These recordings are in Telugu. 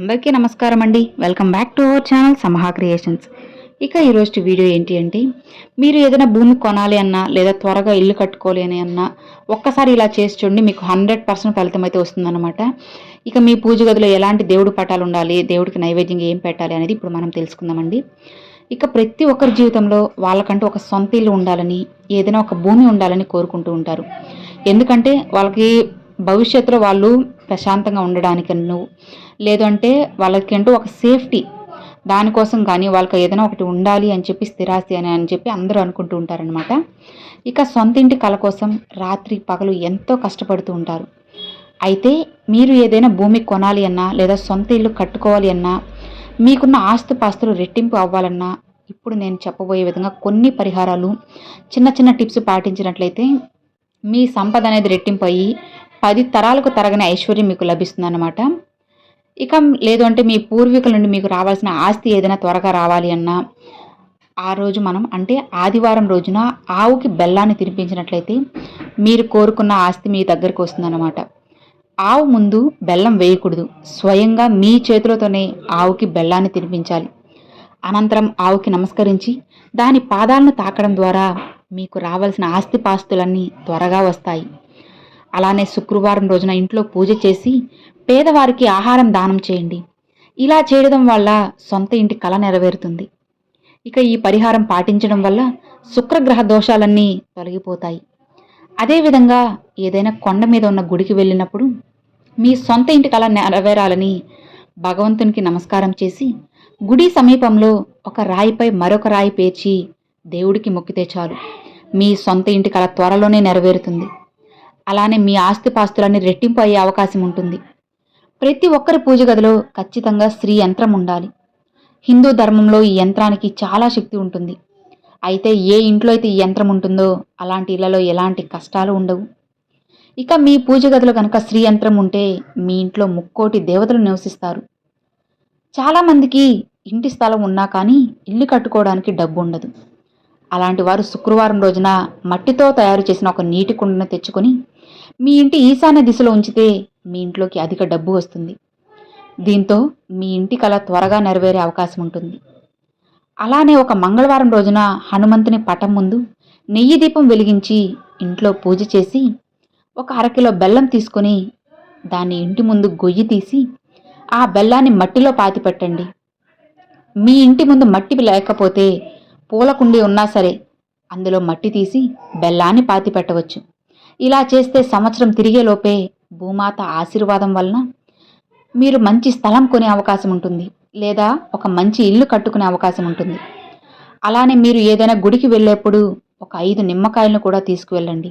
అందరికీ నమస్కారం అండి. Welcome back to our channel Samaha creations. ఇక ఈరోజు వీడియో ఏంటి అంటే, మీరు ఏదైనా భూమి కొనాలి అన్నా లేదా త్వరగా ఇల్లు కట్టుకోవాలి అని అన్నా ఒక్కసారి ఇలా చేసి చూడండి, మీకు 100% ఫలితం అయితే వస్తుందన్నమాట. ఇక మీ పూజ గదిలో ఎలాంటి దేవుడి పటాలు ఉండాలి, దేవుడికి నైవేద్యంగా ఏం పెట్టాలి అనేది ఇప్పుడు మనం తెలుసుకుందామండి. ఇక ప్రతి ఒక్కరి జీవితంలో వాళ్ళకంటూ ఒక సొంత ఇల్లు ఉండాలని, ఏదైనా ఒక భూమి ఉండాలని కోరుకుంటూ ఉంటారు. ఎందుకంటే వాళ్ళకి భవిష్యత్తులో వాళ్ళు ప్రశాంతంగా ఉండడానికను, లేదు అంటే వాళ్ళకంటూ ఒక సేఫ్టీ దానికోసం కానీ వాళ్ళకి ఏదైనా ఒకటి ఉండాలి అని చెప్పి స్థిరాస్తి అని చెప్పి అందరూ అనుకుంటూ ఉంటారనమాట. ఇక సొంత ఇంటి కల కోసం రాత్రి పగలు ఎంతో కష్టపడుతూ ఉంటారు. అయితే మీరు ఏదైనా భూమి కొనాలి అన్నా లేదా సొంత ఇల్లు కట్టుకోవాలి అన్నా, మీకున్న ఆస్తిపాస్తులు రెట్టింపు అవ్వాలన్నా ఇప్పుడు నేను చెప్పబోయే విధంగా కొన్ని పరిహారాలు, చిన్న చిన్న టిప్స్ పాటించినట్లయితే మీ సంపద అనేది రెట్టింపు అయ్యి 10 తరాలకు తరగని ఐశ్వర్యం మీకు లభిస్తుందన్నమాట. ఇక లేదు అంటే మీ పూర్వీకుల నుండి మీకు రావాల్సిన ఆస్తి ఏదైనా త్వరగా రావాలి అన్నా, ఆ రోజు మనం అంటే ఆదివారం రోజున ఆవుకి బెల్లాన్ని తినిపించినట్లయితే మీరు కోరుకున్న ఆస్తి మీ దగ్గరకు వస్తుందన్నమాట. ఆవు ముందు బెల్లం వేయకూడదు. స్వయంగా మీ చేతులతోనే ఆవుకి బెల్లాన్ని తినిపించాలి. అనంతరం ఆవుకి నమస్కరించి దాని పాదాలను తాకడం ద్వారా మీకు రావాల్సిన ఆస్తిపాస్తులన్నీ త్వరగా వస్తాయి. అలానే శుక్రవారం రోజున ఇంట్లో పూజ చేసి పేదవారికి ఆహారం దానం చేయండి. ఇలా చేయడం వల్ల సొంత ఇంటి కల నెరవేరుతుంది. ఇక ఈ పరిహారం పాటించడం వల్ల శుక్రగ్రహ దోషాలన్నీ తొలగిపోతాయి. అదేవిధంగా ఏదైనా కొండ మీద ఉన్న గుడికి వెళ్ళినప్పుడు మీ సొంత ఇంటి కల నెరవేరాలని భగవంతునికి నమస్కారం చేసి గుడి సమీపంలో ఒక రాయిపై మరొక రాయి పేర్చి దేవుడికి మొక్కితే చాలు, మీ సొంత ఇంటి కల త్వరలోనే నెరవేరుతుంది. అలానే మీ ఆస్తిపాస్తులన్నీ రెట్టింపు అయ్యే అవకాశం ఉంటుంది. ప్రతి ఒక్కరి పూజ గదిలో ఖచ్చితంగా శ్రీ యంత్రం ఉండాలి. హిందూ ధర్మంలో ఈ యంత్రానికి చాలా శక్తి ఉంటుంది. అయితే ఏ ఇంట్లో అయితే ఈ యంత్రం ఉంటుందో అలాంటి ఇళ్లలో ఎలాంటి కష్టాలు ఉండవు. ఇక మీ పూజ గదిలో కనుక శ్రీ యంత్రం ఉంటే మీ ఇంట్లో ముక్కోటి దేవతలు నివసిస్తారు. చాలామందికి ఇంటి స్థలం ఉన్నా కానీ ఇల్లు కట్టుకోవడానికి డబ్బు ఉండదు. అలాంటి వారు శుక్రవారం రోజున మట్టితో తయారు చేసిన ఒక నీటి కుండను తెచ్చుకొని మీ ఇంటి ఈశాన్య దిశలో ఉంచితే మీ ఇంట్లోకి అధిక డబ్బు వస్తుంది. దీంతో మీ ఇంటి కల త్వరగా నెరవేరే అవకాశం ఉంటుంది. అలానే ఒక మంగళవారం రోజున హనుమంతుని పటం ముందు నెయ్యి దీపం వెలిగించి ఇంట్లో పూజ చేసి ఒక అరకిలో బెల్లం తీసుకొని దాన్ని ఇంటి ముందు గొయ్యి తీసి ఆ బెల్లాన్ని మట్టిలో పాతిపెట్టండి. మీ ఇంటి ముందు మట్టి లేకపోతే పూల కుండీ ఉన్నా సరే అందులో మట్టి తీసి బెల్లాన్ని పాతి పెట్టవచ్చు. ఇలా చేస్తే సంవత్సరం తిరిగేలోపే భూమాత ఆశీర్వాదం వలన మీరు మంచి స్థలం కొనే అవకాశం ఉంటుంది, లేదా ఒక మంచి ఇల్లు కట్టుకునే అవకాశం ఉంటుంది. అలానే మీరు ఏదైనా గుడికి వెళ్ళేప్పుడు ఒక 5 నిమ్మకాయలను కూడా తీసుకువెళ్ళండి.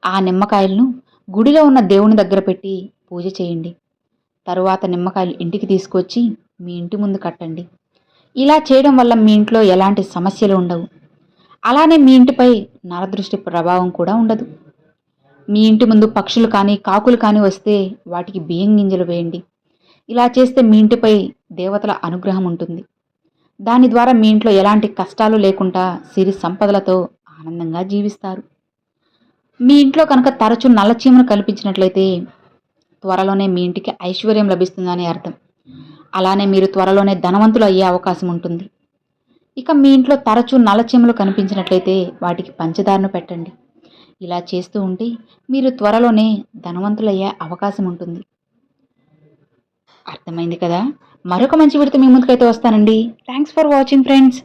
ఆ నిమ్మకాయలను గుడిలో ఉన్న దేవుని దగ్గర పెట్టి పూజ చేయండి. తరువాత నిమ్మకాయలు ఇంటికి తీసుకొచ్చి మీ ఇంటి ముందు కట్టండి. ఇలా చేయడం వల్ల మీ ఇంట్లో ఎలాంటి సమస్యలు ఉండవు. అలానే మీ ఇంటిపై నరదృష్టి ప్రభావం కూడా ఉండదు. మీ ఇంటి ముందు పక్షులు కానీ కాకులు కానీ వస్తే వాటికి బియ్యం గింజలు వేయండి. ఇలా చేస్తే మీ ఇంటిపై దేవతల అనుగ్రహం ఉంటుంది. దాని ద్వారా మీ ఇంట్లో ఎలాంటి కష్టాలు లేకుండా సిరి సంపదలతో ఆనందంగా జీవిస్తారు. మీ ఇంట్లో కనుక తరచూ నల్లచీమను కల్పించినట్లయితే త్వరలోనే మీ ఇంటికి ఐశ్వర్యం లభిస్తుందని అర్థం. అలానే మీరు త్వరలోనే ధనవంతులు అయ్యే అవకాశం ఉంటుంది. ఇక మీ ఇంట్లో తరచూ నల్లచీమలు కనిపించినట్లయితే వాటికి పంచదారను పెట్టండి. ఇలా చేస్తూ ఉంటే మీరు త్వరలోనే ధనవంతులయ్యే అవకాశం ఉంటుంది. అర్థమైంది కదా? మరొక మంచి వీడియోతో మీ ముందుకైతే వస్తానండి. Thanks for watching friends.